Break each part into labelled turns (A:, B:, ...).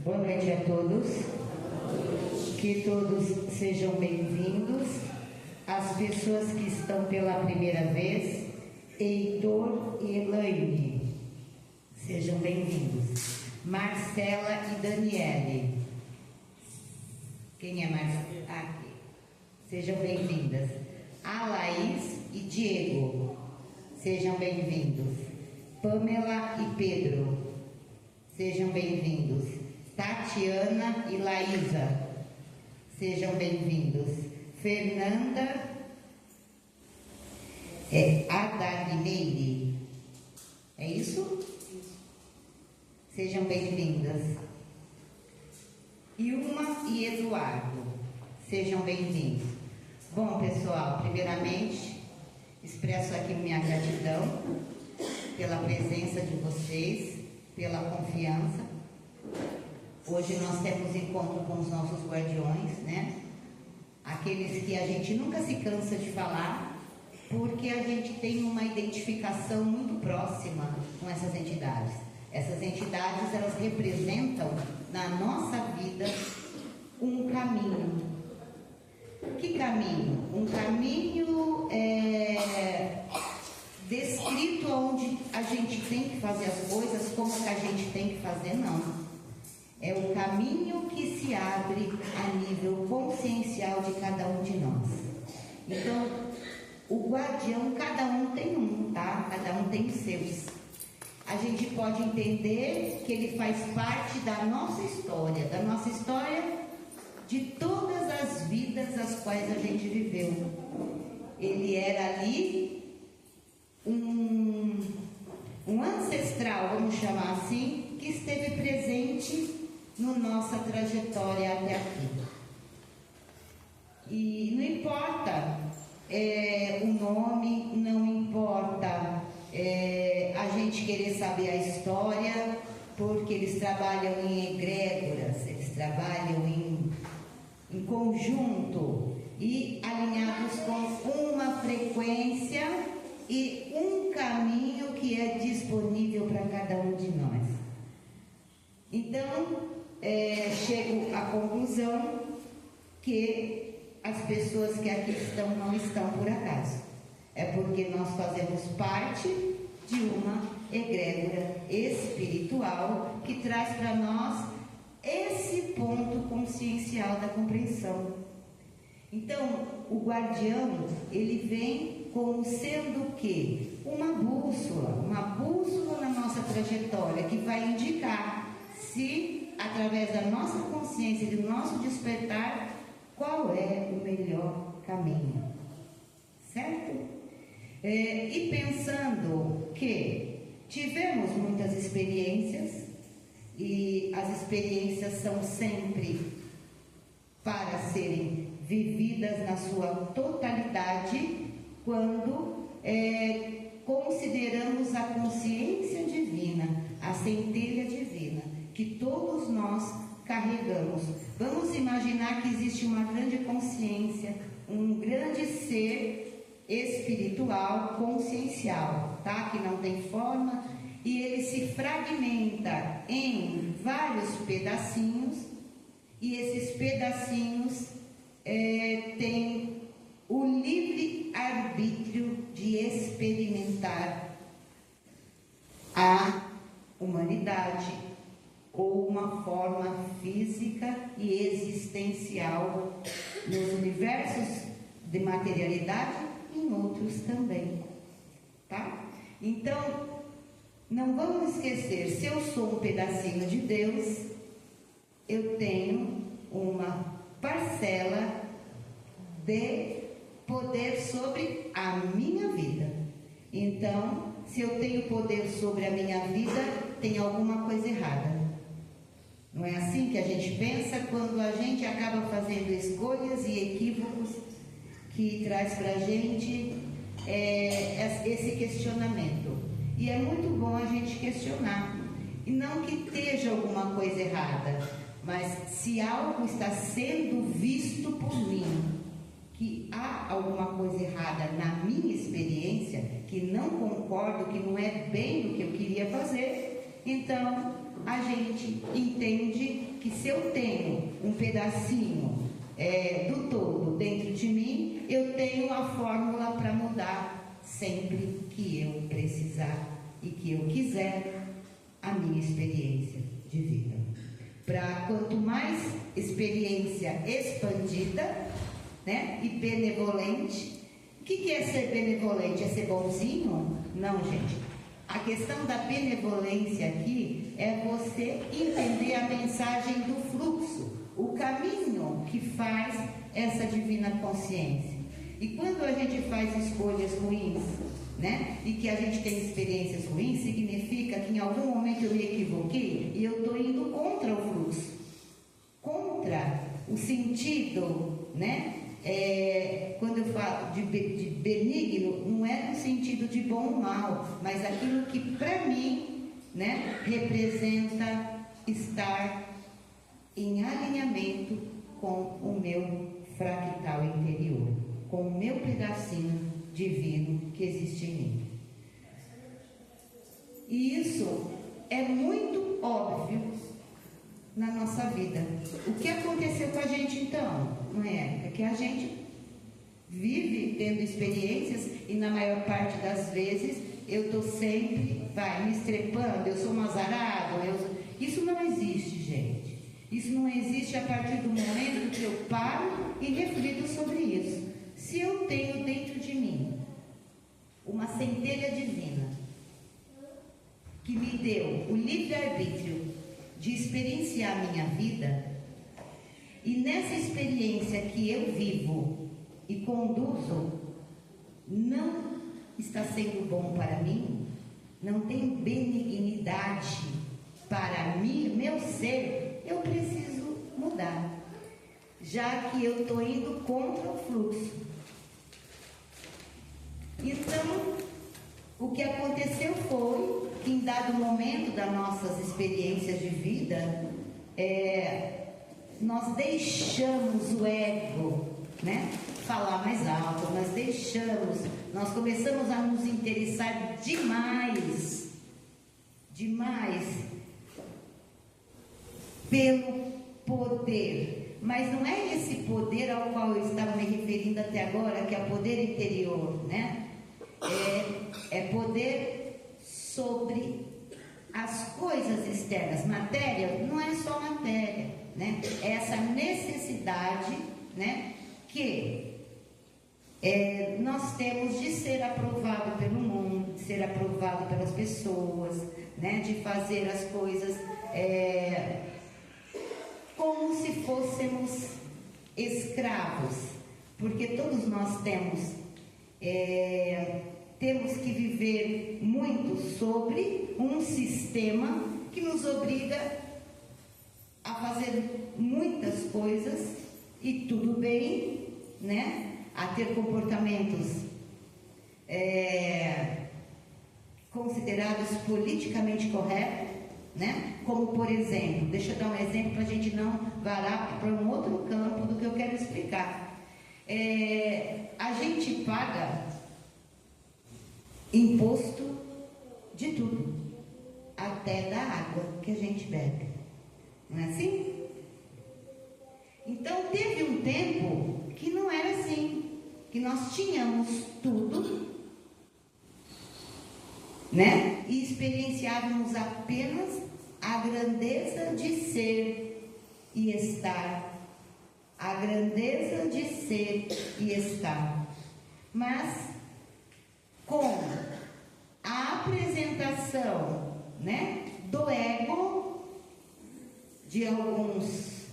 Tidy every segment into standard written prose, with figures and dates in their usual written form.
A: Boa noite a todos. Que todos sejam bem-vindos. As pessoas que estão pela primeira vez, Heitor e Elaine, sejam bem-vindos. Marcela e Daniele. Quem é Marcela? Aqui. Sejam bem-vindas. A Laís e Diego, sejam bem-vindos. Pamela e Pedro, sejam bem-vindos. Tatiana e Laísa, sejam bem-vindos. Fernanda, Adagneire, é isso? Sejam bem-vindas. Ilma e Eduardo, sejam bem-vindos. Bom, pessoal, primeiramente, expresso aqui minha gratidão pela presença de vocês, pela confiança. Hoje nós temos encontro com os nossos guardiões, né? Aqueles que a gente nunca se cansa de falar, porque a gente tem uma identificação muito próxima com essas entidades. Essas entidades, elas representam na nossa vida um caminho. Que caminho? Um caminho descrito onde a gente tem que fazer as coisas, como que a gente tem que fazer, não. É o caminho que se abre a nível consciencial de cada um de nós. Então, o guardião, cada um tem um, tá? Cada um tem os seus. A gente pode entender que ele faz parte da nossa história de todas as vidas as quais a gente viveu. Ele era ali um ancestral, vamos chamar assim, que esteve presente na nossa trajetória até aqui. E não importa o nome, não importa a gente querer saber a história, porque eles trabalham em egrégoras, eles trabalham em conjunto e alinhados com uma frequência e um caminho que é disponível para cada um de nós. Então, chego à conclusão que as pessoas que aqui estão não estão por acaso. É porque nós fazemos parte de uma egrégora espiritual que traz para nós esse ponto consciencial da compreensão. Então, o guardião, ele vem como sendo o quê? Uma bússola na nossa trajetória, que vai indicar se, através da nossa consciência e do nosso despertar, qual é o melhor caminho. Certo? E pensando que tivemos muitas experiências, e as experiências são sempre para serem vividas na sua totalidade quando consideramos a consciência divina, a centelha divina, que todos nós carregamos. Vamos imaginar que existe uma grande consciência, um grande ser espiritual, consciencial, tá? Que não tem forma, e ele se fragmenta em vários pedacinhos, e esses pedacinhos têm o livre arbítrio de experimentar a humanidade ou uma forma física e existencial nos universos de materialidade e em outros também, tá? Então, não vamos esquecer, se eu sou um pedacinho de Deus, eu tenho uma parcela de poder sobre a minha vida. Então, se eu tenho poder sobre a minha vida, tem alguma coisa errada. Não é assim que a gente pensa quando a gente acaba fazendo escolhas e equívocos que traz para a gente esse questionamento. E é muito bom a gente questionar. E não que esteja alguma coisa errada, mas se algo está sendo visto por mim, que há alguma coisa errada na minha experiência, que não concordo, que não é bem o que eu queria fazer, então a gente entende que se eu tenho um pedacinho do todo dentro de mim, eu tenho a fórmula para mudar sempre que eu precisar e que eu quiser a minha experiência de vida. Para quanto mais experiência expandida, né, e benevolente. O que é ser benevolente? É ser bonzinho? Não, gente. A questão da benevolência aqui é você entender a mensagem do fluxo, o caminho que faz essa divina consciência. E quando a gente faz escolhas ruins, né, e que a gente tem experiências ruins, significa que em algum momento eu me equivoquei e eu estou indo contra o fluxo, contra o sentido, né? Quando eu falo de benigno, não é no sentido de bom ou mal, mas aquilo que para mim, né, representa estar em alinhamento com o meu fractal interior, com o meu pedacinho divino que existe em mim. E isso é muito óbvio na nossa vida. O que aconteceu com a gente então? Não é que a gente vive tendo experiências e na maior parte das vezes eu estou sempre, me estrepando, eu sou um azarado, isso não existe, gente. Isso não existe a partir do momento que eu paro e reflito sobre isso. Se eu tenho dentro de mim uma centelha divina que me deu o livre-arbítrio de experienciar a minha vida, e nessa experiência que eu vivo e conduzo, não está sendo bom para mim, não tem benignidade para mim, meu ser, eu preciso mudar, já que eu estou indo contra o fluxo. Então, o que aconteceu foi que em dado momento das nossas experiências de vida, nós deixamos o ego, né, falar mais alto, nós começamos a nos interessar demais pelo poder, mas não é esse poder ao qual eu estava me referindo até agora, que é o poder interior, né? É poder sobre as coisas externas. Matéria não é só matéria, né? É essa necessidade, né, que nós temos de ser aprovado pelo mundo, de ser aprovado pelas pessoas, né, de fazer as coisas como se fôssemos escravos, porque todos nós temos que viver muito sobre um sistema que nos obriga a fazer muitas coisas, e tudo bem, né? A ter comportamentos considerados politicamente corretos, né? Como, por exemplo, deixa eu dar um exemplo para a gente não varar para um outro campo do que eu quero explicar. A gente paga imposto de tudo, até da água que a gente bebe, não é assim? Então teve um tempo que não era assim, que nós tínhamos tudo, né? E experienciávamos apenas a grandeza de ser e estar, a grandeza de ser e estar, mas com a apresentação, né, do ego de algumas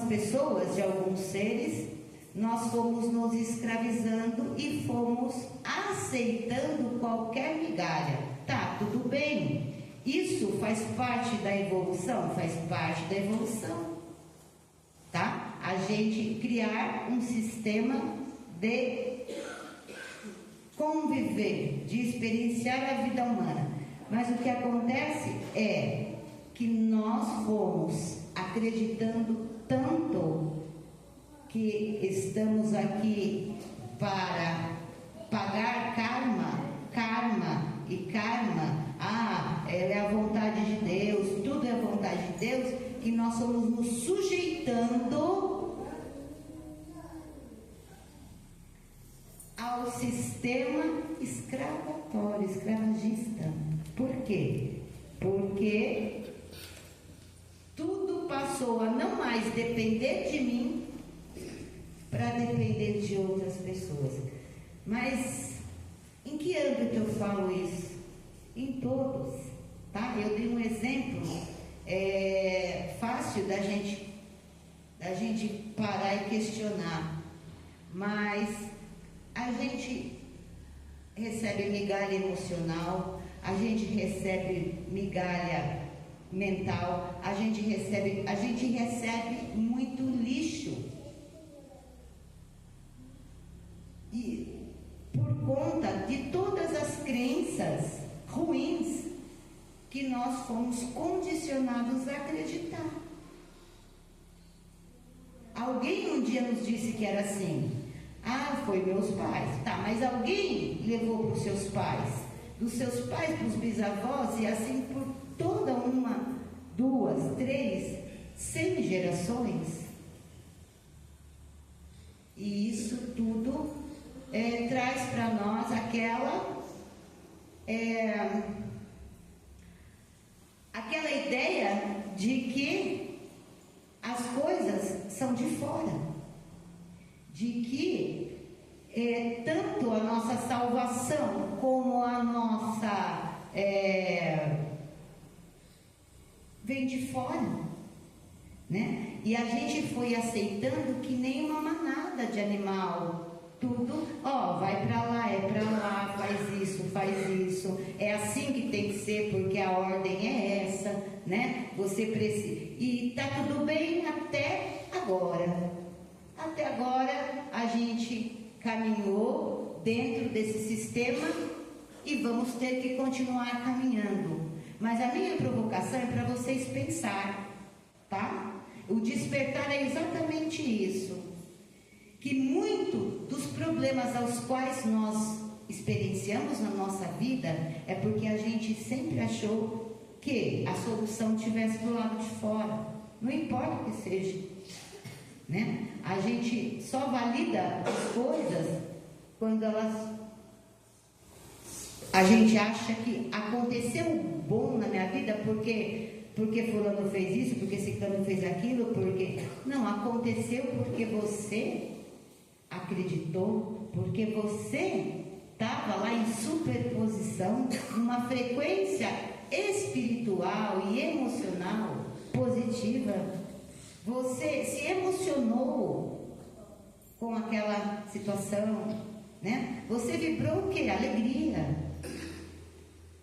A: pessoas, de alguns seres, nós fomos nos escravizando e fomos aceitando qualquer migalha. Tá, tudo bem. Isso faz parte da evolução? Faz parte da evolução. Tá? A gente criar um sistema de conviver, de experienciar a vida humana. Mas o que acontece é que nós fomos acreditando tanto que estamos aqui para pagar karma. Ela é a vontade de fomos nos sujeitando ao sistema escravatório, escravagista. Por quê? Porque tudo passou a não mais depender de mim para depender de outras pessoas. Mas em que âmbito eu falo isso? Em todos, tá? Eu dei um exemplo fácil da gente parar e questionar, mas a gente recebe migalha emocional, a gente recebe migalha mental, a gente recebe muito lixo. E por conta de todas as crenças ruins que nós fomos condicionados a acreditar. Alguém um dia nos disse que era assim. Ah, foi meus pais. Tá, mas alguém levou para os seus pais, dos seus pais para os bisavós, e assim por toda uma, 2, 3, 100 gerações. E isso tudo traz para nós aquela ideia de que as coisas são de fora, de que tanto a nossa salvação como a nossa vem de fora, né? E a gente foi aceitando que nem uma manada de animal. Tudo, vai para lá, faz isso, é assim que tem que ser, porque a ordem é essa, né? Você precisa, e tá tudo bem até agora. Até agora a gente caminhou dentro desse sistema e vamos ter que continuar caminhando. Mas a minha provocação é para vocês pensar, tá? O despertar é exatamente isso. Que muito dos problemas aos quais nós experienciamos na nossa vida é porque a gente sempre achou que a solução estivesse do lado de fora. Não importa o que seja, né? A gente só valida as coisas quando a gente acha que aconteceu bom na minha vida porque fulano fez isso, porque ciclano fez aquilo, porque... Não, aconteceu porque você acreditou, porque você estava lá em superposição, numa frequência espiritual e emocional positiva. Você se emocionou com aquela situação, né? Você vibrou o quê? Alegria.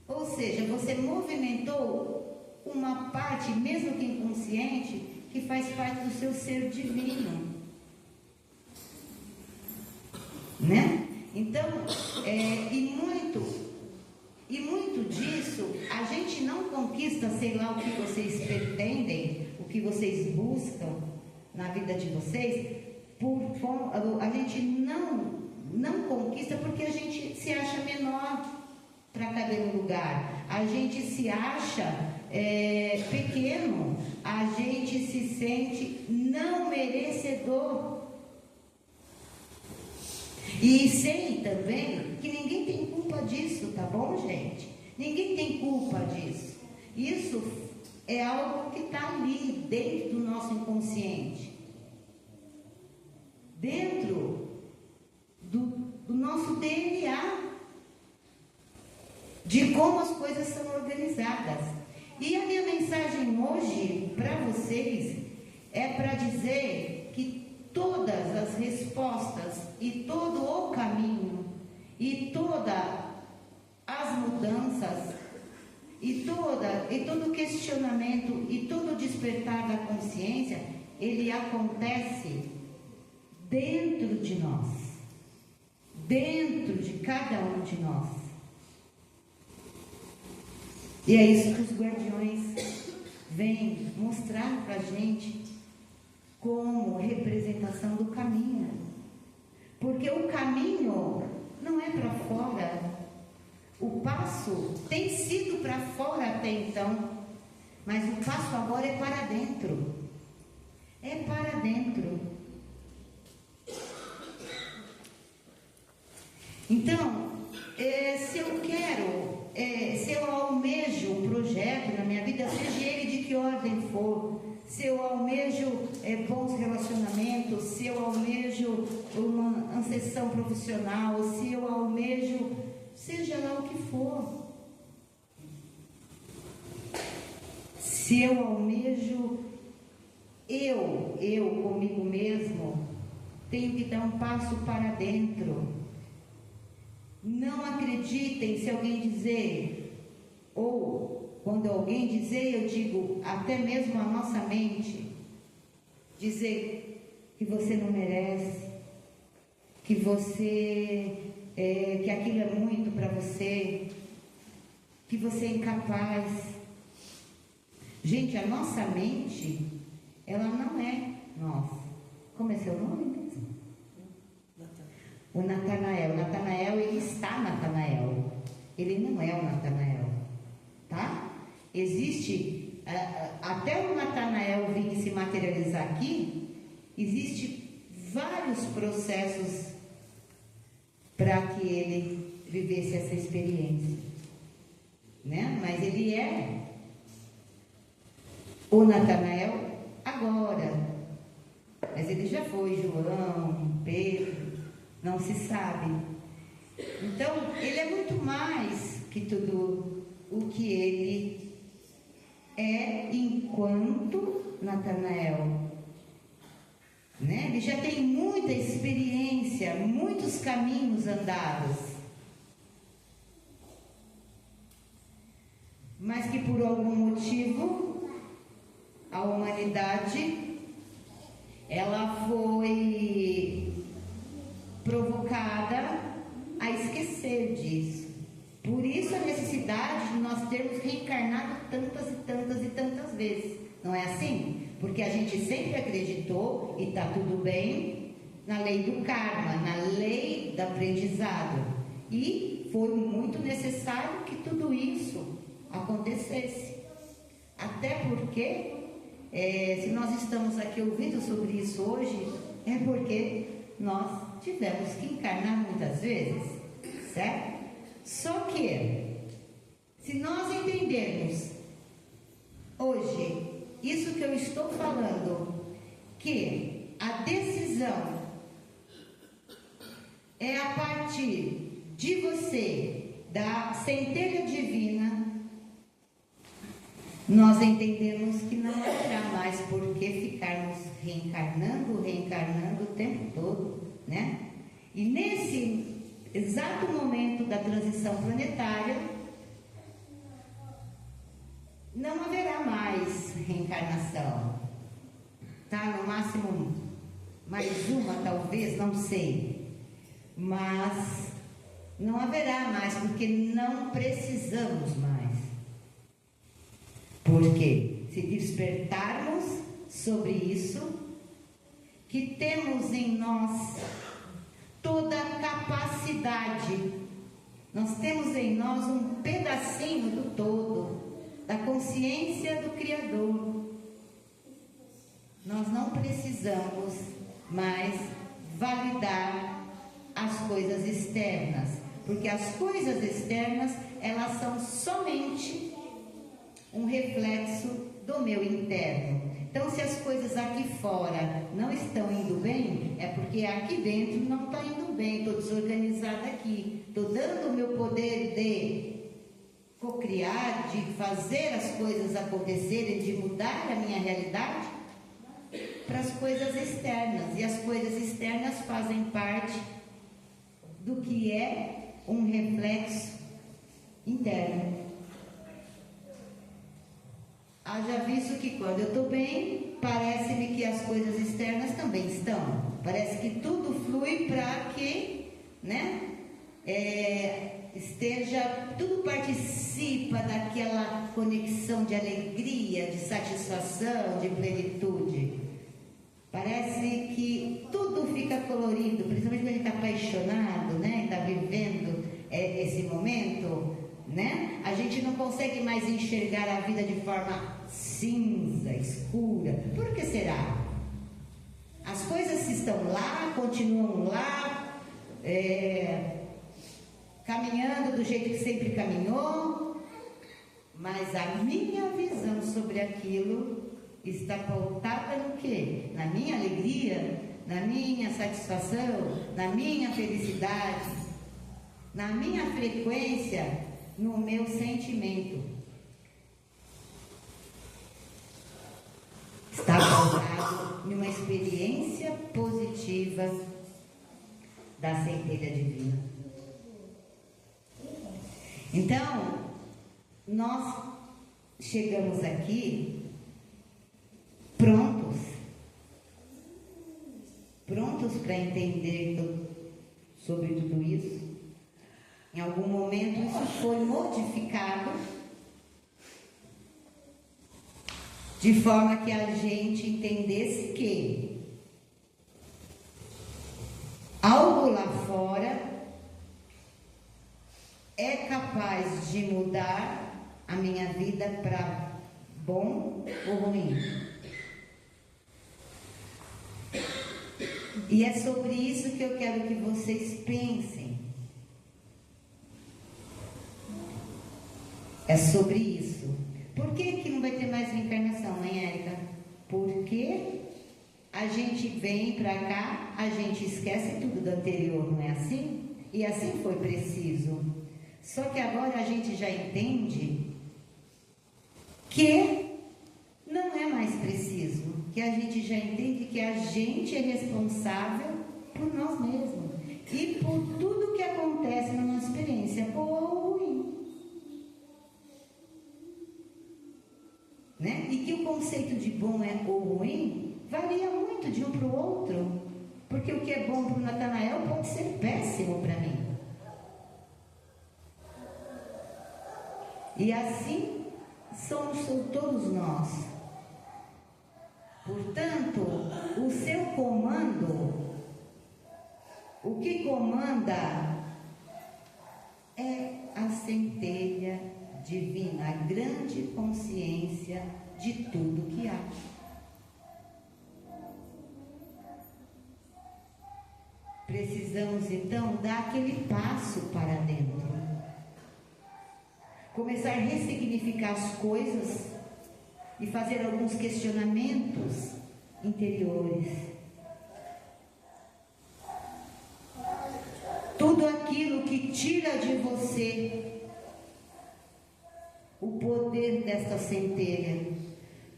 A: Ou seja, você movimentou uma parte, mesmo que inconsciente, que faz parte do seu ser divino. Né? Então, e muito disso, a gente não conquista, sei lá, o que vocês pretendem, o que vocês buscam na vida de vocês, a gente não conquista porque a gente se acha menor para caber no lugar, a gente se acha pequeno, a gente se sente não merecedor. E sei também que ninguém tem culpa disso, tá bom, gente? Ninguém tem culpa disso. Isso é algo que está ali, dentro do nosso inconsciente. Dentro do nosso DNA. De como as coisas são organizadas. E a minha mensagem hoje para vocês é para dizer que todas as respostas e todo o caminho e todas as mudanças e todo questionamento e todo despertar da consciência, ele acontece dentro de nós, dentro de cada um de nós. E é isso que os guardiões vêm mostrar para a gente como representação do caminho. Porque o caminho não é para fora. O passo tem sido para fora até então, mas o passo agora é para dentro. é para dentro. Então, se eu quero, se eu almejo um projeto na minha vida, seja ele de que ordem for, se eu almejo bons relacionamentos, se eu almejo uma ascensão profissional, se eu almejo, seja lá o que for, se eu almejo, eu comigo mesmo, tenho que dar um passo para dentro. Não acreditem se alguém dizer, ou quando alguém dizer, eu digo, até mesmo a nossa mente, dizer que você não merece, que que aquilo é muito para você, que você é incapaz. Gente, a nossa mente, ela não é nossa. Como é seu nome mesmo? O Natanael. Natanael, ele está Natanael. Ele não é o Natanael. Tá? Existe, até o Natanael vir se materializar aqui, existe vários processos para que ele vivesse essa experiência. Né? Mas ele é o Natanael agora. Mas ele já foi João, Pedro, não se sabe. Então, ele é muito mais que tudo o que ele é enquanto Natanael. Né? Ele já tem muita experiência, muitos caminhos andados. Mas que por algum motivo, a humanidade, ela foi provocada a esquecer disso. Por isso a necessidade de nós termos reencarnado tantas e tantas e tantas vezes. Não é assim? Porque a gente sempre acreditou, e está tudo bem, na lei do karma, na lei do aprendizado. E foi muito necessário que tudo isso acontecesse. Até porque, se nós estamos aqui ouvindo sobre isso hoje, é porque nós tivemos que encarnar muitas vezes, certo? Só que, se nós entendermos hoje isso que eu estou falando, que a decisão é a partir de você, da centelha divina, nós entendemos que não haverá mais por que ficarmos reencarnando o tempo todo, né? E nesse exato momento da transição planetária, não haverá mais reencarnação, tá? No máximo mais uma, talvez, não sei, mas não haverá mais, porque não precisamos mais. Porque se despertarmos sobre isso, que temos em nós toda a capacidade, nós temos em nós um pedacinho do todo, da consciência do Criador. Nós não precisamos mais validar as coisas externas, porque as coisas externas, elas são somente um reflexo do meu interno. Então, se as coisas aqui fora não estão indo bem, é porque aqui dentro não está indo bem, estou desorganizada aqui, estou dando o meu poder de cocriar, de fazer as coisas acontecerem, de mudar a minha realidade para as coisas externas. E as coisas externas fazem parte do que é um reflexo interno. Haja visto que quando eu estou bem, parece-me que as coisas externas também estão. Parece que tudo flui para que, né, tudo participa daquela conexão de alegria, de satisfação, de plenitude. Parece que tudo fica colorido, principalmente quando a gente está apaixonado, né, está vivendo esse momento, né? A gente não consegue mais enxergar a vida de forma cinza, escura. Por que será? As coisas estão lá, continuam lá, caminhando do jeito que sempre caminhou, mas a minha visão sobre aquilo está pautada no quê? Na minha alegria, na minha satisfação, na minha felicidade, na minha frequência, no meu sentimento. Está pautado em uma experiência positiva da centelha divina. Então, nós chegamos aqui prontos para entender sobre tudo isso. Em algum momento isso foi modificado de forma que a gente entendesse que algo lá fora é capaz de mudar a minha vida para bom ou ruim. E é sobre isso que eu quero que vocês pensem. É sobre isso. Por que não vai ter mais reencarnação, mãe Érica? Porque a gente vem para cá, a gente esquece tudo do anterior, não é assim? E assim foi preciso. Só que agora a gente já entende que não é mais preciso, que a gente já entende que a gente é responsável por nós mesmos e por tudo que acontece na nossa experiência, boa ou ruim. Né? E que o conceito de bom ou ruim varia muito de um para o outro, porque o que é bom para o Natanael pode ser péssimo para mim. E assim somos todos nós. Portanto, o seu comando, o que comanda é a centelha divina, a grande consciência de tudo que há. Precisamos então dar aquele passo para dentro, começar a ressignificar as coisas e fazer alguns questionamentos interiores. Tudo aquilo que tira de você o poder desta centelha,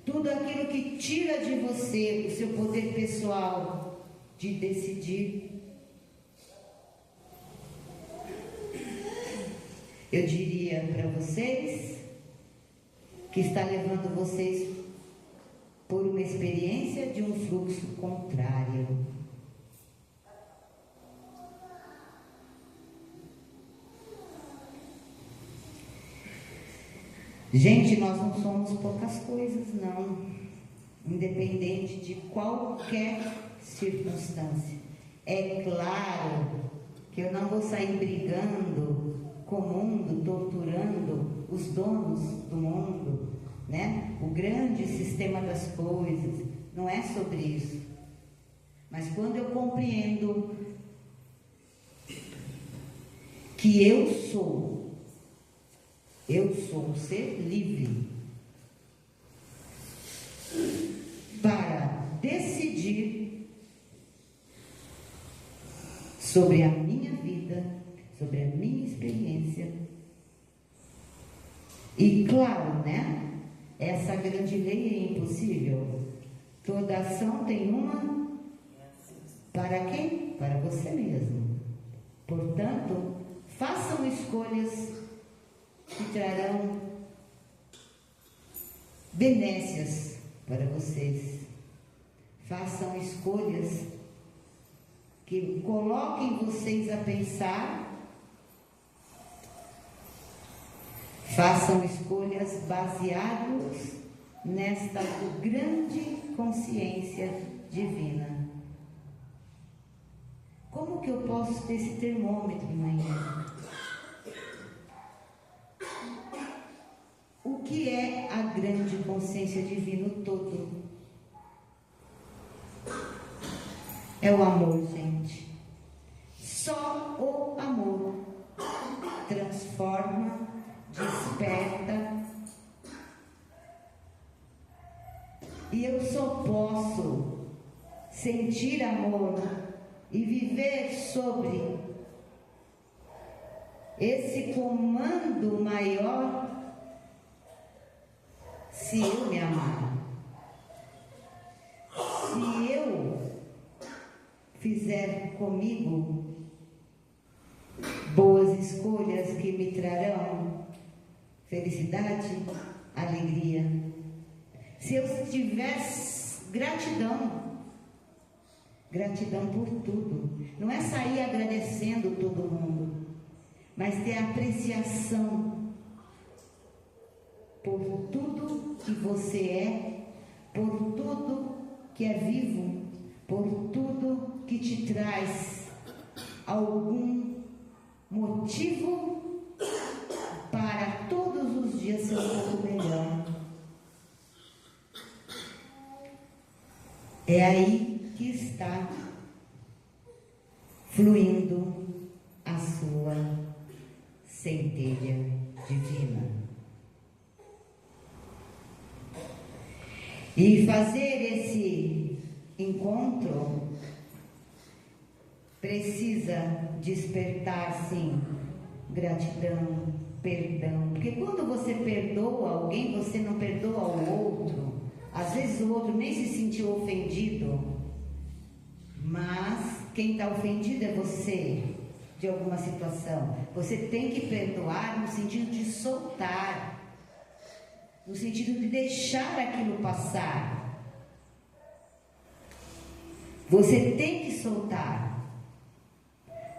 A: tudo aquilo que tira de você o seu poder pessoal de decidir. Eu diria para vocês que está levando vocês por uma experiência de um fluxo contrário. Gente, nós não somos poucas coisas, não. Independente de qualquer circunstância. É claro que eu não vou sair brigando com o mundo, torturando os donos do mundo, né? O grande sistema das coisas. Não é sobre isso. Mas quando eu compreendo que eu sou um ser livre para decidir sobre a minha vida, sobre a minha experiência. E claro, né? Essa grande lei é impossível. Toda ação tem uma para quem? Para você mesmo. Portanto, façam escolhas que trarão benécias para vocês. Façam escolhas que coloquem vocês a pensar. Façam escolhas baseadas nesta grande consciência divina. Como que eu posso ter esse termômetro, mãe? O que é a grande consciência divina todo? é o amor, gente. Só o amor transforma, desperta. E eu só posso sentir amor e viver sobre esse comando maior se eu me amar. Se eu fizer comigo boas escolhas que me trarão felicidade, alegria. Se eu tiver gratidão por tudo. Não é sair agradecendo todo mundo, mas ter apreciação por tudo que você é, por tudo que é vivo, por tudo que te traz algum motivo para todos os dias ser um pouco melhor. É aí que está fluindo a sua centelha divina. E fazer esse encontro precisa despertar, sim, gratidão, perdão. Porque quando você perdoa alguém, você não perdoa o outro. Às vezes o outro nem se sentiu ofendido, mas quem está ofendido é você, de alguma situação. Você tem que perdoar no sentido de soltar, no sentido de deixar aquilo passar. Você tem que soltar,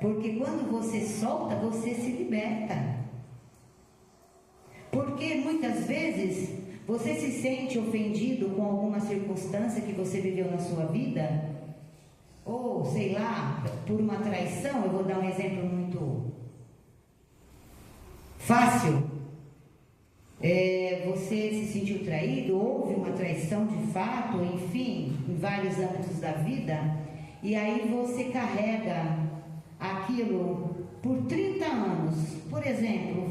A: porque quando você solta, você se liberta. Porque muitas vezes você se sente ofendido com alguma circunstância que você viveu na sua vida, ou sei lá, por uma traição. Eu vou dar um exemplo muito fácil. Você se sentiu traído, houve uma traição de fato, enfim, em vários âmbitos da vida, e aí você carrega aquilo por 30 anos. Por exemplo,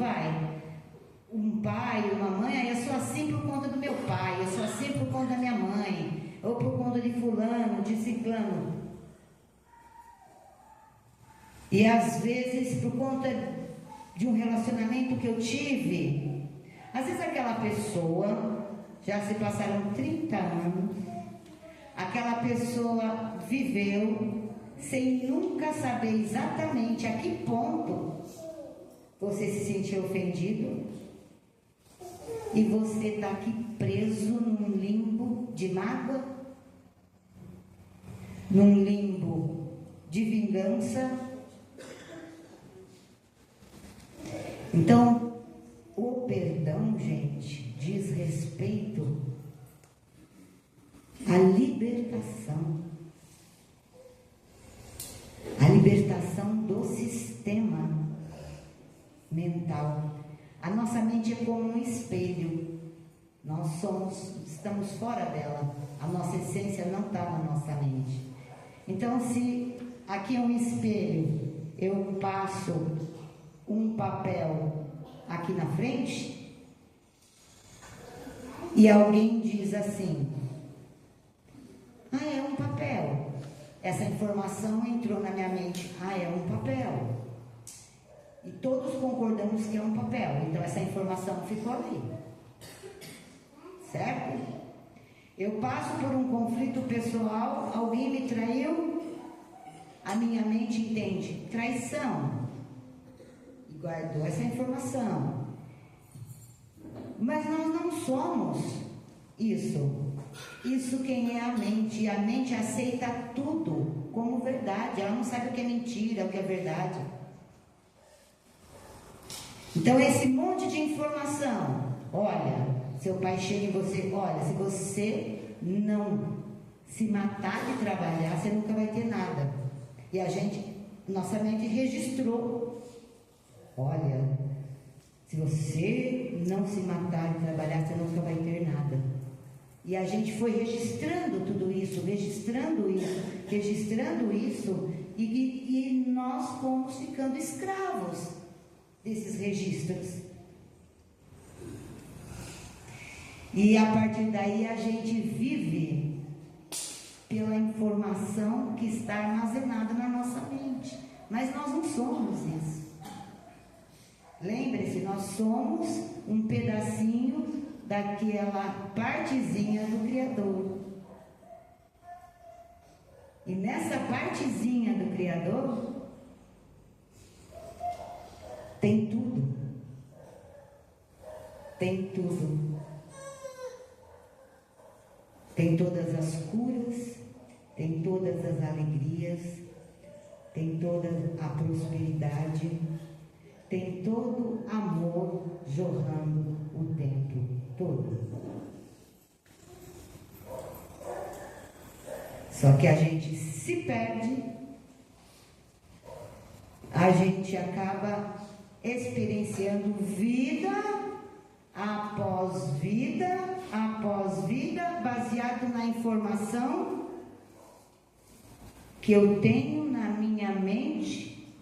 A: um pai, uma mãe, eu sou assim por conta do meu pai, eu sou assim por conta da minha mãe, ou por conta de fulano, de ciclano. E às vezes por conta de um relacionamento que eu tive, às vezes aquela pessoa, já se passaram 30 anos, aquela pessoa viveu sem nunca saber exatamente a que ponto você se sentiu ofendido. E você está aqui preso num limbo de mágoa, num limbo de vingança. Então, o perdão, gente, diz respeito à libertação. A libertação do sistema mental. A nossa mente é como um espelho. Nós estamos fora dela. A nossa essência não está na nossa mente. Então, se aqui é um espelho, eu passo um papel aqui na frente e alguém diz assim: é um papel. Essa informação entrou na minha mente. É um papel. E todos concordamos que é um papel. Então essa informação ficou ali. Certo? Eu passo por um conflito pessoal, alguém me traiu, a minha mente entende traição e guardou essa informação. Mas nós não somos isso. Isso quem é a mente? E a mente aceita tudo como verdade. Ela não sabe o que é mentira, o que é verdade. Então esse monte de informação, olha, seu pai chega em você, olha, se você não se matar de trabalhar, você nunca vai ter nada. E nossa mente registrou, olha, se você não se matar de trabalhar, você nunca vai ter nada. E a gente foi registrando tudo isso, e nós fomos ficando escravos desses registros. E a partir daí a gente vive pela informação que está armazenada na nossa mente. Mas nós não somos isso. Lembre-se, nós somos um pedacinho daquela partezinha do Criador. E nessa partezinha do Criador tem tudo. Tem tudo. Tem todas as curas, tem todas as alegrias, tem toda a prosperidade, tem todo amor jorrando o tempo todo. Só que a gente se perde, a gente acaba experienciando vida após vida, baseado na informação que eu tenho na minha mente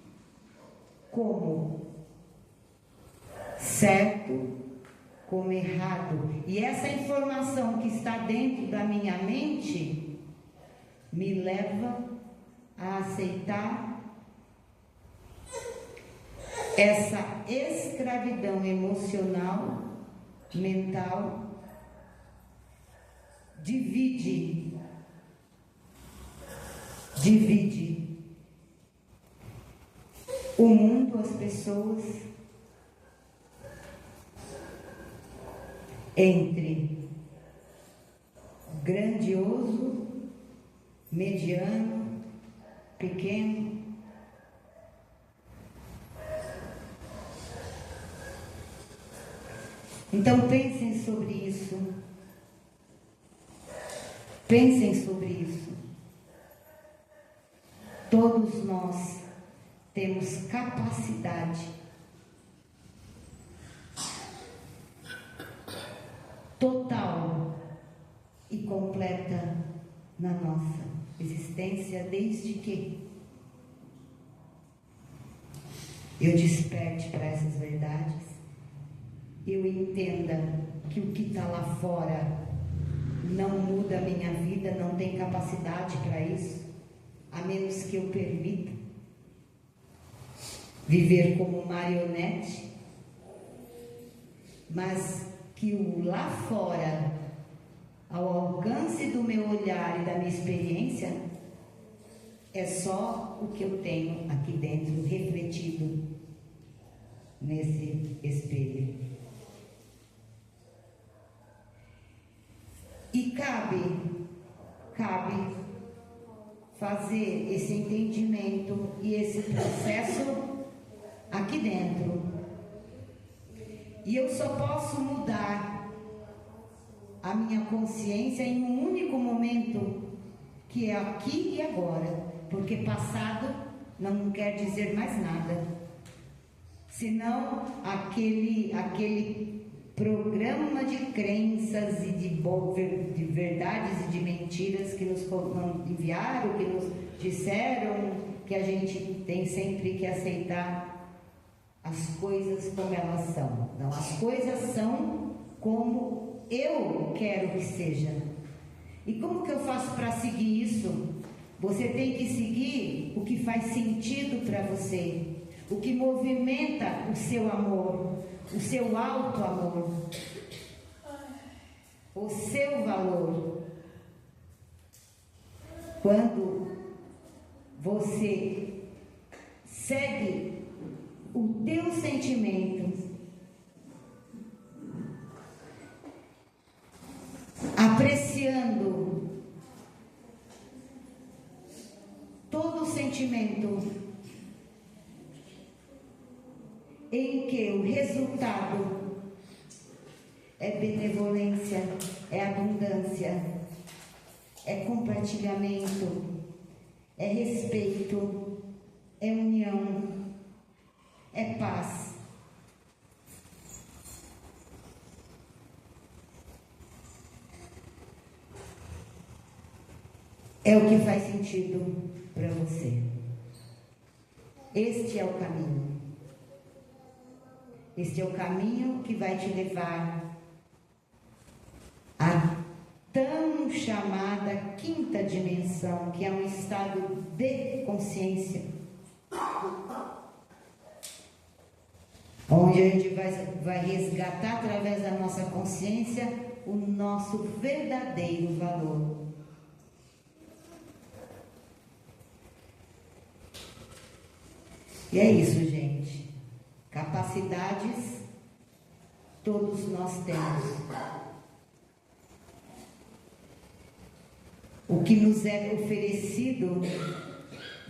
A: como certo, como errado. E essa informação que está dentro da minha mente me leva a aceitar essa escravidão emocional, mental. Divide o mundo, as pessoas, entre grandioso, mediano, pequeno. Então pensem sobre isso. Pensem sobre isso. Todos nós temos capacidade total e completa na nossa existência, desde que eu desperte para essas verdades, eu entenda que o que está lá fora não muda a minha vida, não tem capacidade para isso, a menos que eu permita viver como marionete, mas que o lá fora, ao alcance do meu olhar e da minha experiência, é só o que eu tenho aqui dentro, refletido nesse espelho. E cabe fazer esse entendimento e esse processo aqui dentro. E eu só posso mudar a minha consciência em um único momento, que é aqui e agora, porque passado não quer dizer mais nada, senão aquele programa de crenças e de verdades e de mentiras que nos enviaram, que nos disseram que a gente tem sempre que aceitar as coisas como elas são. Não, as coisas são como eu quero que seja. E como que eu faço para seguir isso? Você tem que seguir o que faz sentido para você, o que movimenta o seu amor, o seu alto amor, o seu valor. Quando você segue o teu sentimento, apreciando todo o sentimento em que o resultado é benevolência, é abundância, é compartilhamento, é respeito, é união, é paz. é o que faz sentido para você. Este é o caminho. Este é o caminho que vai te levar à tão chamada quinta dimensão, que é um estado de consciência, onde a gente vai resgatar através da nossa consciência o nosso verdadeiro valor. E é isso, gente. Capacidades todos nós temos. O que nos é oferecido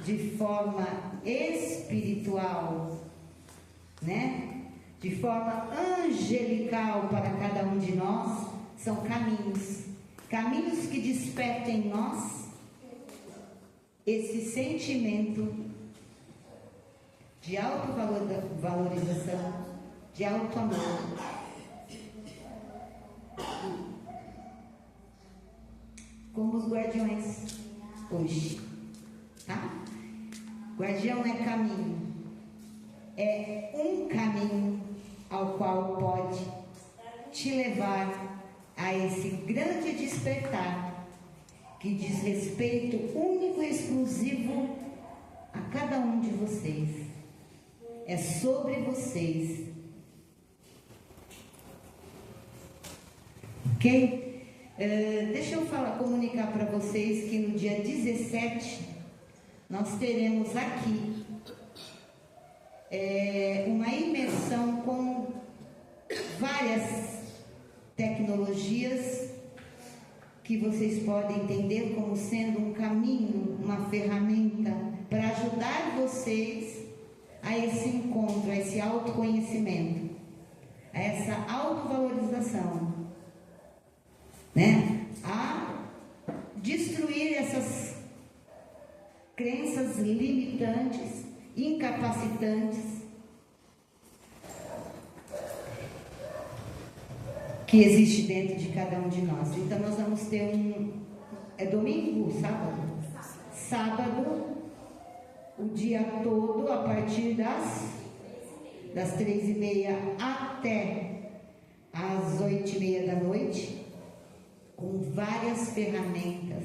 A: de forma espiritual, né? De forma angelical para cada um de nós, são caminhos. Caminhos que despertem em nós esse sentimento de autovalorização, de autoamor. Como os guardiões hoje, tá? Guardião é caminho, é um caminho ao qual pode te levar a esse grande despertar que diz respeito único e exclusivo a cada um de vocês. É sobre vocês. Ok? Deixa eu comunicar para vocês que no dia 17 nós teremos aqui uma imersão com várias tecnologias que vocês podem entender como sendo um caminho, uma ferramenta para ajudar vocês a esse encontro, a esse autoconhecimento, a essa autovalorização, né? A destruir essas crenças limitantes, incapacitantes que existe dentro de cada um de nós. Então nós vamos ter é domingo, sábado? Sábado, o dia todo, a partir das 3h30 até as 8h30 da noite, com várias ferramentas.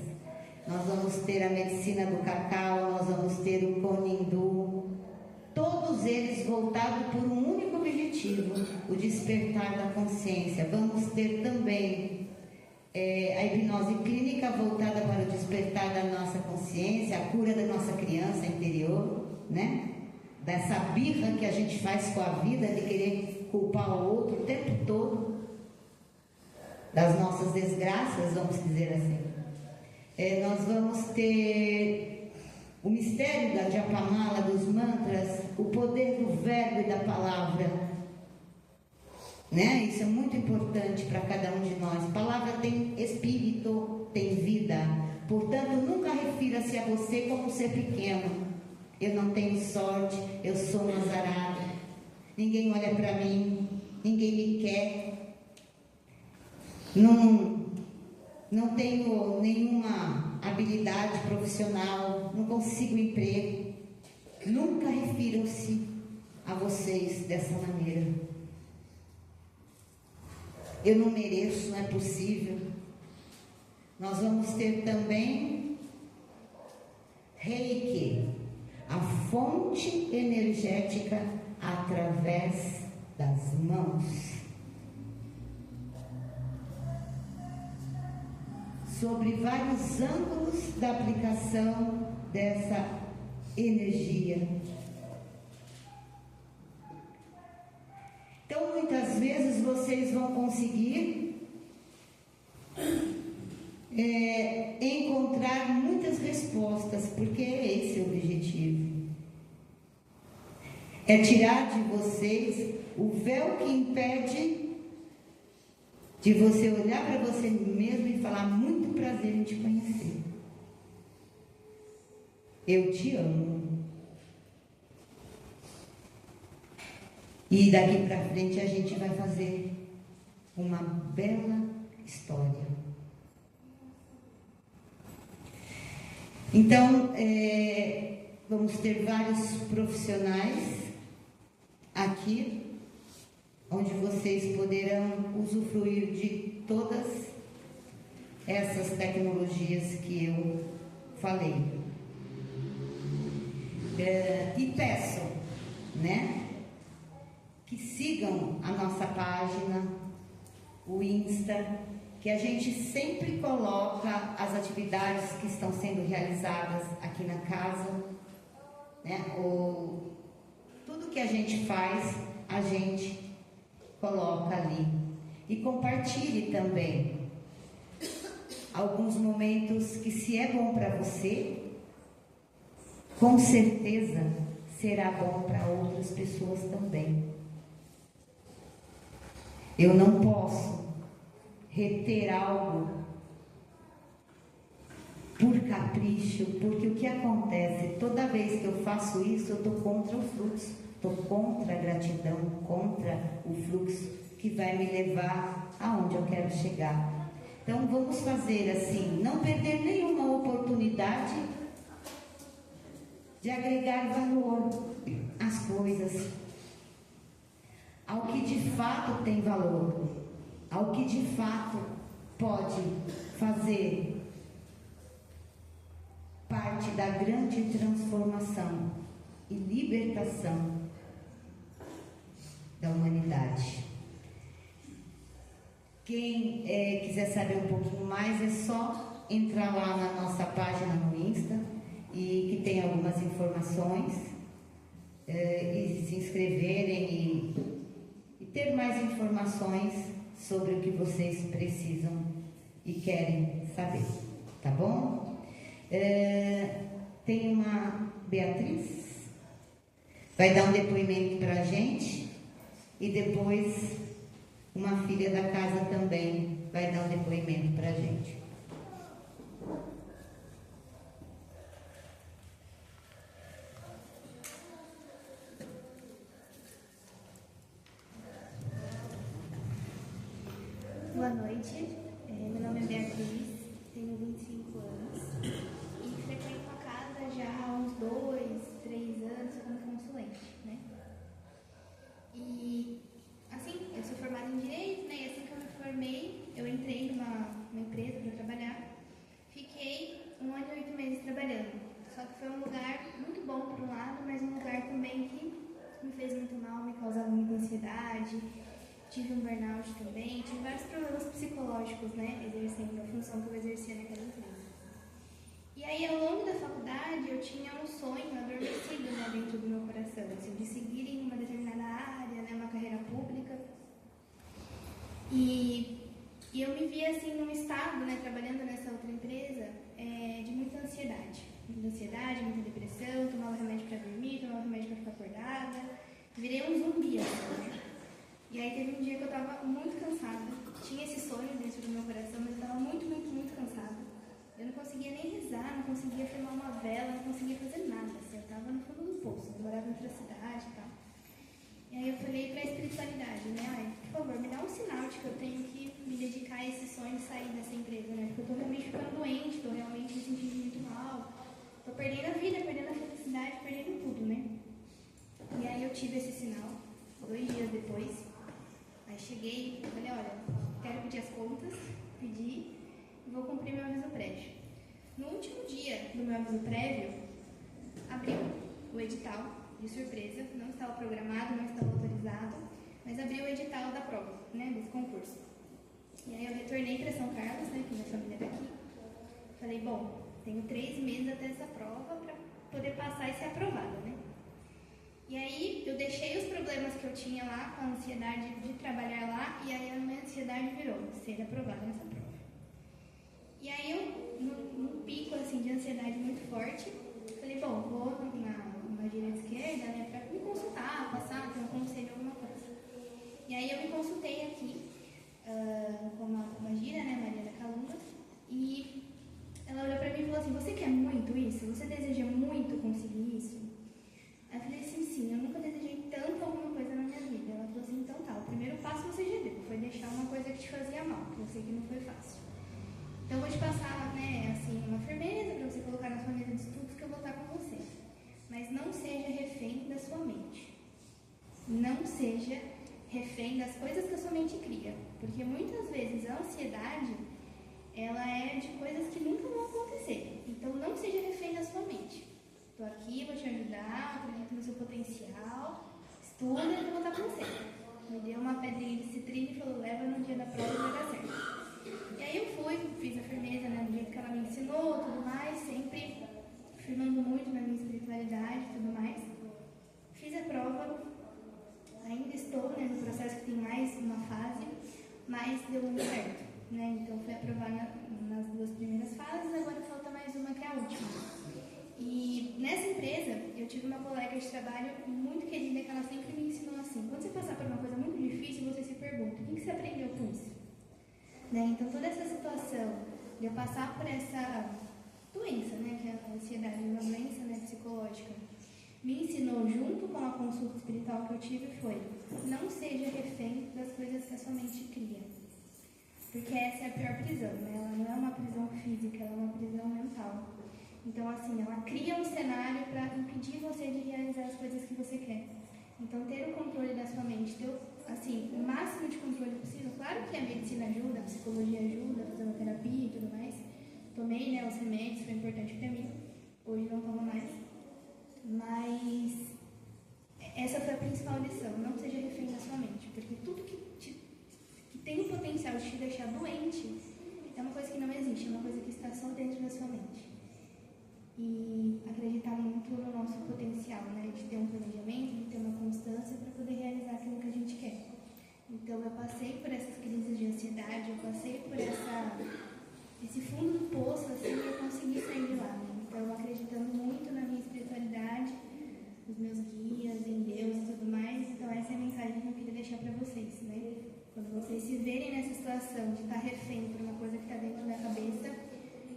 A: Nós vamos ter a medicina do cacau, nós vamos ter o Konindu, todos eles voltados por um único objetivo, o despertar da consciência. Vamos ter também a hipnose clínica voltada para o despertar da nossa consciência, a cura da nossa criança interior, né? Dessa birra que a gente faz com a vida, de querer culpar o outro o tempo todo, das nossas desgraças, vamos dizer assim. Nós vamos ter o mistério da Japamala, dos mantras, o poder do verbo e da palavra, né? Isso é muito importante para cada um de nós. Palavra tem espírito, tem vida. Portanto, nunca refira-se a você como um ser pequeno. Eu não tenho sorte, eu sou um azarado. Ninguém olha para mim, ninguém me quer. Não tenho nenhuma habilidade profissional, não consigo emprego. Nunca refiram-se a vocês dessa maneira. Eu não mereço, não é possível. Nós vamos ter também Reiki, a fonte energética através das mãos. Sobre vários ângulos da aplicação dessa energia. Então, muitas vezes vocês vão conseguir encontrar muitas respostas, porque é esse o objetivo. É tirar de vocês o véu que impede de você olhar para você mesmo e falar: muito prazer em te conhecer. Eu te amo. E daqui para frente a gente vai fazer uma bela história. Então, vamos ter vários profissionais aqui, onde vocês poderão usufruir de todas essas tecnologias que eu falei. E peço, né, que sigam a nossa página, o Insta, que a gente sempre coloca as atividades que estão sendo realizadas aqui na casa, né? Tudo que a gente faz, a gente coloca ali. E compartilhe também alguns momentos que, se é bom para você, com certeza será bom para outras pessoas também. Eu não posso reter algo por capricho, porque o que acontece, toda vez que eu faço isso, eu estou contra o fluxo, estou contra a gratidão, contra o fluxo que vai me levar aonde eu quero chegar. Então vamos fazer assim, não perder nenhuma oportunidade de agregar valor às coisas, ao que de fato tem valor, ao que de fato pode fazer parte da grande transformação e libertação da humanidade. Quem quiser saber um pouquinho mais, é só entrar lá na nossa página no Insta, e que tem algumas informações, e se inscreverem e ter mais informações sobre o que vocês precisam e querem saber, tá bom? Tem uma Beatriz, vai dar um depoimento para a gente, e depois uma filha da casa também vai dar um depoimento para a gente.
B: Boa noite, meu nome é Beatriz, tenho 25 anos e frequento a casa já há uns 2, 3 anos como consulente, né? E, assim, eu sou formada em Direito, né? E assim que eu me formei, eu entrei numa empresa para trabalhar. Fiquei 1 ano e 8 meses trabalhando, só que foi um lugar muito bom por um lado, mas um lugar também que me fez muito mal, me causava muita ansiedade. Tive um burnout também, tive vários problemas psicológicos, né, exercendo a função que eu exercia naquela empresa. E aí, ao longo da faculdade, eu tinha um sonho adormecido, né, dentro do meu coração, assim, de seguir em uma determinada área, né, uma carreira pública. E eu me via, assim, num estado, né, trabalhando nessa outra empresa, de muita ansiedade. Muita depressão, tomava remédio para dormir, tomava remédio para ficar acordada. Virei um zumbi, assim, né? E aí teve um dia que eu estava muito cansada, tinha esse sonho dentro do meu coração, mas eu estava muito cansada. Eu não conseguia nem rezar, não conseguia filmar uma vela, não conseguia fazer nada, assim, eu estava no fundo do poço, eu morava em outra cidade e tal. E aí eu falei para a espiritualidade, né, ai, por favor, me dá um sinal de que eu tenho que me dedicar a esse sonho de sair dessa empresa, né, porque eu estou realmente ficando doente, estou realmente me sentindo muito mal, estou perdendo a vida, perdendo a felicidade, perdendo tudo, né. E aí eu tive esse sinal, 2 dias depois. Aí cheguei e falei, olha, quero pedir as contas, pedi e vou cumprir meu aviso prévio. No último dia do meu aviso prévio, abriu o edital, de surpresa, não estava programado, não estava autorizado, mas abriu o edital da prova, né, desse concurso. E aí eu retornei para São Carlos, né, que minha família é daqui. Falei, bom, tenho 3 meses até essa prova para poder passar e ser aprovada, né. E aí eu deixei os problemas que eu tinha lá, com a ansiedade de trabalhar lá, e aí a minha ansiedade virou ser aprovada nessa prova. E aí eu, num pico assim, de ansiedade muito forte, falei, bom, vou numa direita esquerda, né, pra me consultar, passar, ter um conselho, alguma coisa. E aí eu me consultei aqui com a gira, né, Maria da Calunga, e ela olhou pra mim e falou assim, você quer muito isso? Você deseja muito conseguir isso? Aí eu falei assim, sim, eu nunca desejei tanto alguma coisa na minha vida. Ela falou assim, então tá, o primeiro passo você já deu, foi deixar uma coisa que te fazia mal, que eu sei que não foi fácil. Então, eu vou te passar, né, assim, uma firmeza para você colocar na sua mesa de estudos que eu vou estar com você. Mas não seja refém da sua mente. Não seja refém das coisas que a sua mente cria. Porque muitas vezes a ansiedade, ela é de coisas que nunca vão acontecer. Então, não seja refém da sua mente. Estou aqui, vou te ajudar, acredito no seu potencial, estuda e eu vou estar com você. Me deu uma pedrinha de citrine e falou, leva no dia da prova e vai dar certo. E aí eu fui, fiz a firmeza, né, do jeito que ela me ensinou, tudo mais, sempre firmando muito na minha espiritualidade e tudo mais. Fiz a prova, ainda estou, né, no processo que tem mais uma fase, mas deu muito certo, né? Então fui aprovar nas 2 primeiras fases, agora falta mais uma que é a última. E nessa empresa, eu tive uma colega de trabalho muito querida que ela sempre me ensinou assim, quando você passar por uma coisa muito difícil, você se pergunta, o que você aprendeu com isso? Né? Então toda essa situação de eu passar por essa doença, né, que é a ansiedade, uma doença, né, psicológica, me ensinou, junto com a consulta espiritual que eu tive, foi não seja refém das coisas que a sua mente cria. Porque essa é a pior prisão, né? Ela não é uma prisão física, ela é uma prisão mental. Então, assim, ela cria um cenário para impedir você de realizar as coisas que você quer. Então, ter o controle da sua mente, ter, assim, o máximo de controle possível. Claro que a medicina ajuda, a psicologia ajuda, fazendo terapia e tudo mais. Tomei, né, os remédios, foi importante para mim. Hoje não tomo mais. Mas essa foi a principal lição. Não seja refém da sua mente. Porque tudo que tem o potencial de te deixar doente é uma coisa que não existe, é uma coisa que está só dentro da sua mente. E acreditar muito no nosso potencial, né? De ter um planejamento, de ter uma constância para poder realizar aquilo que a gente quer. Então, eu passei por essas crises de ansiedade, eu passei por esse fundo do poço, assim, e eu consegui sair de lá, né? Então, acreditando muito na minha espiritualidade, nos meus guias, em Deus e tudo mais. Então, essa é a mensagem que eu queria deixar para vocês, né? Quando vocês se verem nessa situação de estar refém por uma coisa que está dentro da cabeça,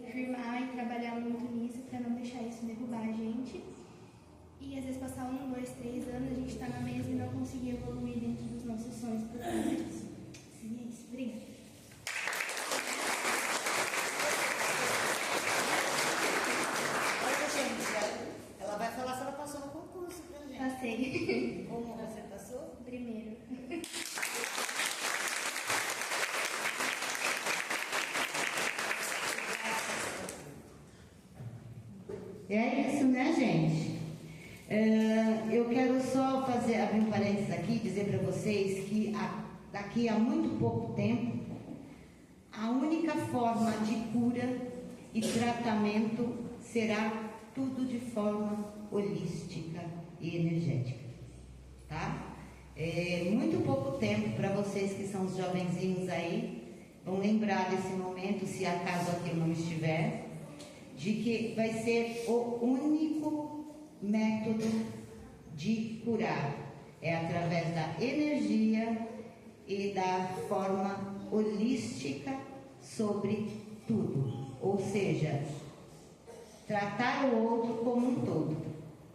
B: firmar e trabalhar muito nisso para não deixar isso derrubar a gente. E às vezes passar 1, 2, 3 anos, a gente está na mesa e não conseguir evoluir dentro dos nossos sonhos por causa disso. E é isso. Obrigada.
A: Olha, gente, ela vai falar se ela passou no concurso pra gente.
B: Passei.
A: Como você passou?
B: Primeiro.
A: É isso, né, gente? Eu quero só abrir um parênteses aqui e dizer para vocês que daqui a muito pouco tempo, a única forma de cura e tratamento será tudo de forma holística e energética, tá? Muito pouco tempo para vocês que são os jovenzinhos aí, vão lembrar desse momento, se acaso aqui não estiver, de que vai ser o único método de curar. É através da energia e da forma holística sobre tudo. Ou seja, tratar o outro como um todo,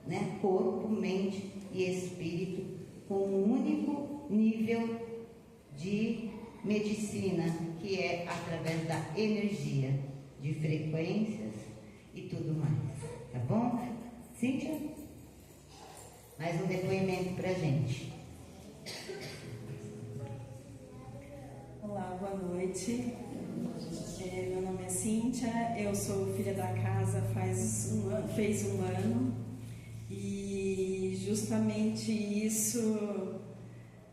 A: né? Corpo, mente e espírito, com um único nível de medicina, que é através da energia, de frequências e tudo mais, tá bom? Cíntia? Mais um depoimento pra gente.
C: Olá, boa noite. Meu nome é Cíntia, eu sou filha da casa fez um ano, e justamente isso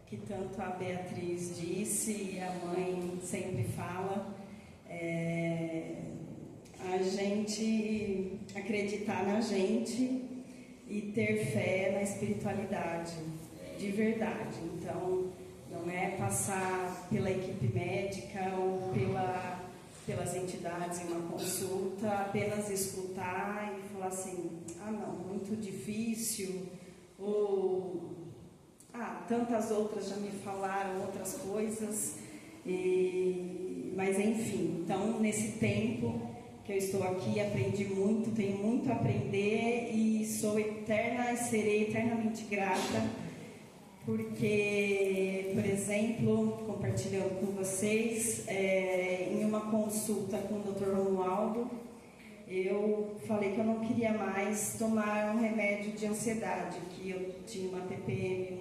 C: que tanto a Beatriz disse e a mãe sempre fala, a gente acreditar na gente e ter fé na espiritualidade, de verdade. Então, não é passar pela equipe médica ou pelas entidades em uma consulta, apenas escutar e falar assim, não, muito difícil, ou tantas outras já me falaram outras coisas, mas enfim, então nesse tempo que eu estou aqui, aprendi muito, tenho muito a aprender e sou eterna e serei eternamente grata Porque, por exemplo, compartilhando com vocês, em uma consulta com o Dr. Romualdo, eu falei que eu não queria mais tomar um remédio de ansiedade, que eu tinha uma TPM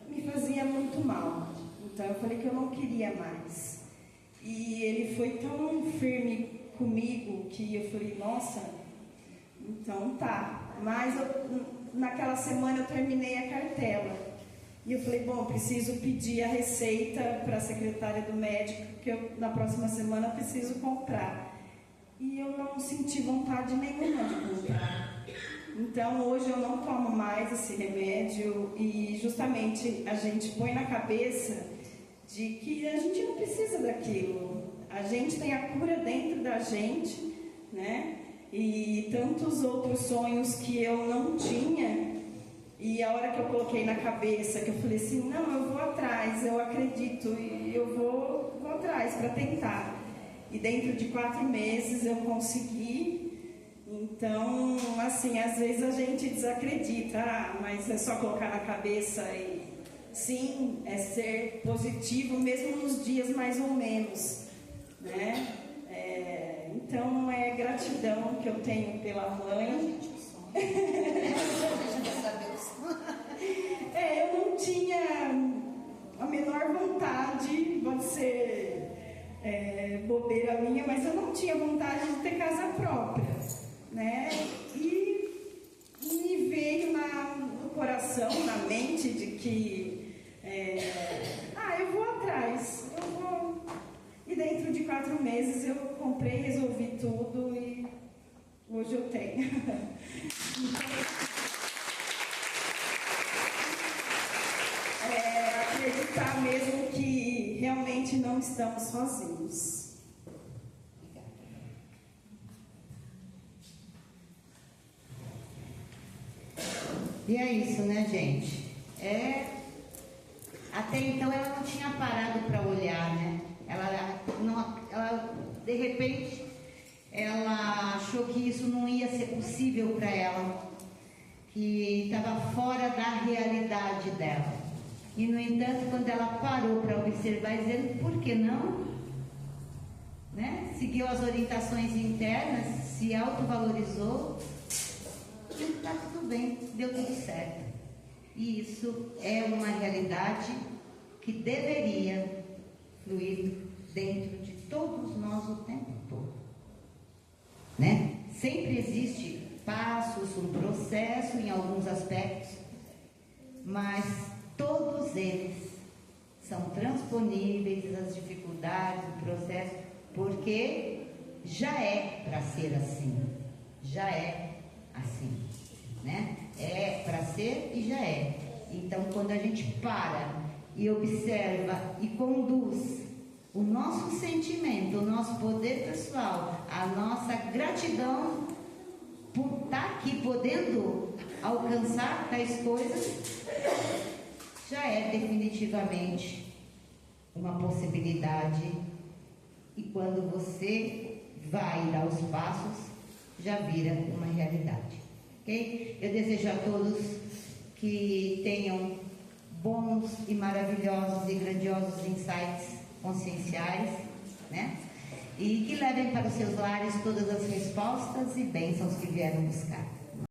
C: me fazia muito mal. Então eu falei que eu não queria mais. E ele foi tão firme comigo que eu falei, nossa, então tá. Mas naquela semana eu terminei a cartela. E eu falei, bom, preciso pedir a receita para a secretária do médico, que na próxima semana eu preciso comprar. E eu não senti vontade nenhuma de comprar. Então hoje eu não tomo mais esse remédio e justamente a gente põe na cabeça de que a gente não precisa daquilo. A gente tem a cura dentro da gente, né? E tantos outros sonhos que eu não tinha. E a hora que eu coloquei na cabeça, que eu falei assim, não, eu vou atrás, eu acredito e eu vou atrás para tentar. E dentro de 4 meses eu consegui. Então, assim, às vezes a gente desacredita, mas é só colocar na cabeça e sim, é ser positivo mesmo nos dias mais ou menos, né? Então é gratidão que eu tenho pela mãe. Eu não tinha a menor vontade, pode ser bobeira minha, mas eu não tinha vontade de ter casa própria, né? E me veio no coração, na mente, de que eu vou atrás, E dentro de 4 meses eu comprei, resolvi tudo e hoje eu tenho. Acreditar mesmo que realmente não estamos sozinhos.
A: E é isso, né, gente? Até então ela não tinha parado para olhar, né? Ela, de repente, ela achou que isso não ia ser possível para ela, que estava fora da realidade dela. E, no entanto, quando ela parou para observar, dizendo, por que não? Né? Seguiu as orientações internas, se autovalorizou, e está tudo bem, deu tudo certo. E isso é uma realidade que deveria fluir dentro de todos nós o tempo todo, né? Sempre existe passos, um processo em alguns aspectos, mas todos eles são transponíveis, as dificuldades, o processo, porque já é para ser assim, já é assim, né? É para ser e já é. Então, quando a gente para e observa e conduz o nosso sentimento, o nosso poder pessoal, a nossa gratidão por estar aqui podendo alcançar tais coisas, já é definitivamente uma possibilidade. E quando você vai dar os passos, já vira uma realidade. Ok? Eu desejo a todos que tenham bons e maravilhosos e grandiosos insights conscienciais, né? E que levem para os seus lares todas as respostas e bênçãos que vieram buscar.